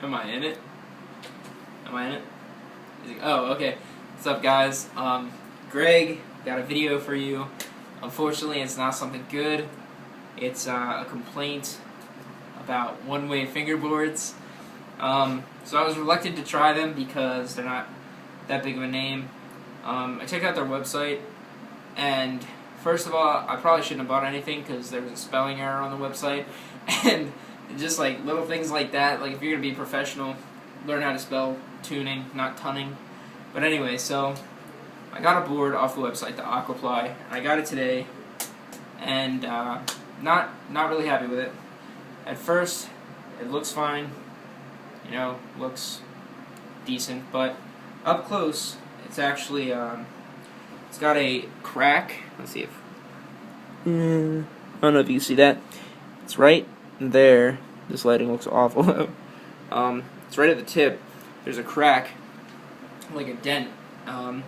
Am I in it? Am I in it? Oh, okay. What's up, guys? Greg, got a video for you. Unfortunately, it's not something good. It's a complaint about OneWayFingerboards. So I was reluctant to try them because they're not that big of a name. I checked out their website, and first of all, I probably shouldn't have bought anything because there was a spelling error on the website, and just like little things like that. Like if you're gonna be professional, learn how to spell tuning, not tunning. But anyway, so I got a board off the website, the Aquaply. I got it today, and not really happy with it. At first, it looks fine. You know, looks decent, but up close, it's actually it's got a crack. Let's see if I don't know if you can see that. It's right there. This lighting looks awful. It's right at the tip. There's a crack, like a dent. Then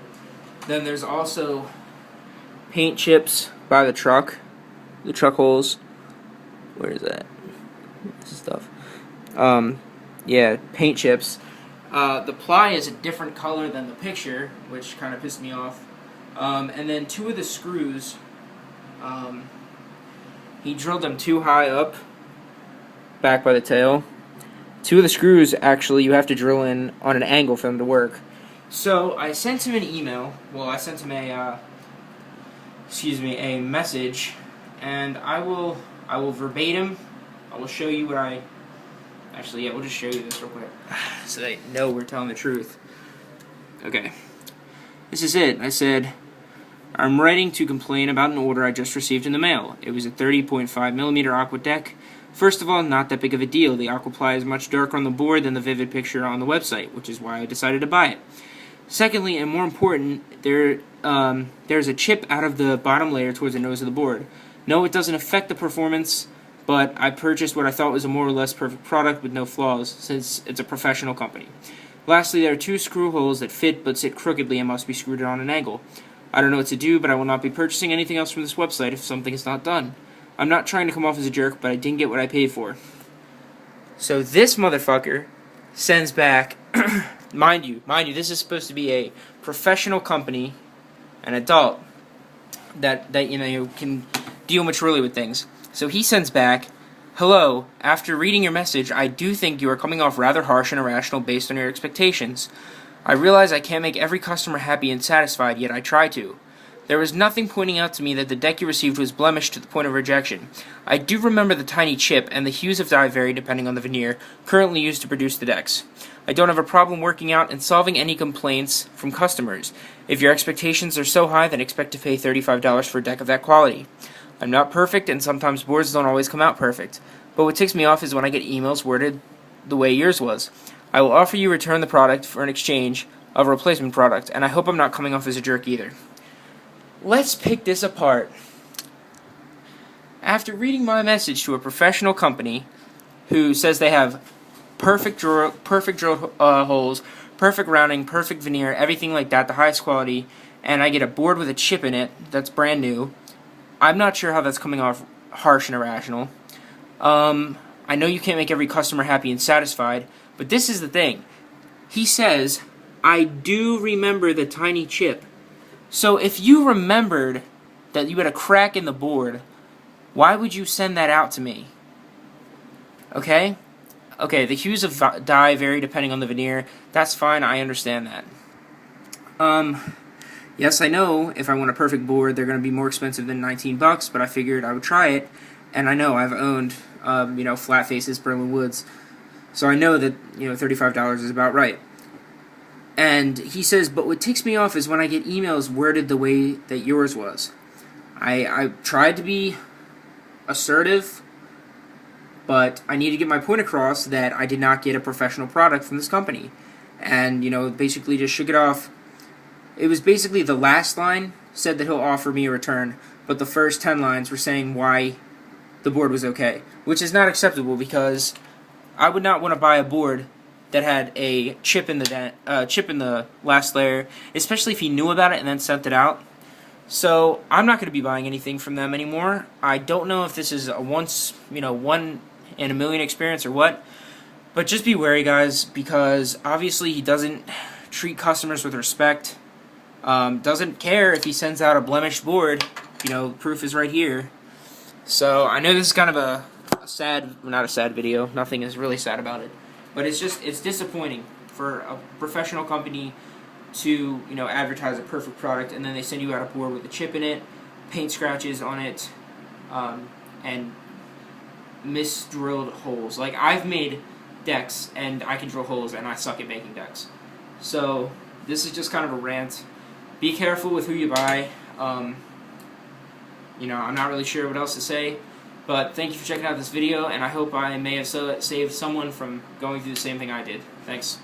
there's also paint chips by the truck holes. Where is that? This stuff. Yeah, paint chips. The ply is a different color than the picture, which kind of pissed me off. And then two of the screws, he drilled them too high up, back by the tail. Two of the screws, actually, you have to drill in on an angle for them to work. So I sent him an email. Well, I sent him a message, and I will verbatim. I will show you what I. Actually, yeah, we'll just show you this real quick, so they know we're telling the truth. Okay, this is it. I said, I'm writing to complain about an order I just received in the mail. It was a 30.5mm aqua deck. First of all, not that big of a deal. The Aquaply is much darker on the board than the vivid picture on the website, which is why I decided to buy it. Secondly, and more important, there's a chip out of the bottom layer towards the nose of the board. No, it doesn't affect the performance, but I purchased what I thought was a more or less perfect product with no flaws, since it's a professional company. Lastly, there are two screw holes that fit but sit crookedly and must be screwed on an angle. I don't know what to do, but I will not be purchasing anything else from this website if something is not done. I'm not trying to come off as a jerk, but I didn't get what I paid for. So this motherfucker sends back, mind you, this is supposed to be a professional company, an adult, that you know can deal maturely with things. So he sends back, hello, after reading your message, I do think you are coming off rather harsh and irrational based on your expectations. I realize I can't make every customer happy and satisfied, yet I try to. There was nothing pointing out to me that the deck you received was blemished to the point of rejection. I do remember the tiny chip, and the hues of dye vary depending on the veneer currently used to produce the decks. I don't have a problem working out and solving any complaints from customers. If your expectations are so high, then expect to pay $35 for a deck of that quality. I'm not perfect, and sometimes boards don't always come out perfect. But what ticks me off is when I get emails worded the way yours was. I will offer you return the product for an exchange of a replacement product, and I hope I'm not coming off as a jerk either. Let's pick this apart. After reading my message to a professional company who says they have perfect drill holes, perfect rounding, perfect veneer, everything like that, the highest quality, and I get a board with a chip in it that's brand new, I'm not sure how that's coming off harsh and irrational. I know you can't make every customer happy and satisfied, but this is the thing. He says, I do remember the tiny chip. So if you remembered that you had a crack in the board, why would you send that out to me? Okay? Okay, the hues of dye vary depending on the veneer. That's fine, I understand that. Yes, I know if I want a perfect board, they're going to be more expensive than $19, but I figured I would try it. And I know I've owned, Flat Faces, Berlin Woods. So I know that, $35 is about right. And he says, but what ticks me off is when I get emails worded the way that yours was. I tried to be assertive, but I need to get my point across that I did not get a professional product from this company. And, basically just shook it off. It was basically the last line said that he'll offer me a return, but the first 10 lines were saying why the board was okay, which is not acceptable because I would not want to buy a board that had a chip in the last layer, especially if he knew about it and then sent it out. So I'm not going to be buying anything from them anymore. I don't know if this is a one in a million experience or what, But just be wary, guys, because obviously he doesn't treat customers with respect. Doesn't care if he sends out a blemished board. You know, proof is right here. So I know this is kind of a sad, not a sad video. Nothing is really sad about it. But it's disappointing for a professional company to, you know, advertise a perfect product and then they send you out a board with a chip in it, paint scratches on it, and misdrilled holes. Like, I've made decks and I can drill holes and I suck at making decks. So this is just kind of a rant. Be careful with who you buy. You know, I'm not really sure what else to say, but thank you for checking out this video, and I hope I may have saved someone from going through the same thing I did. Thanks.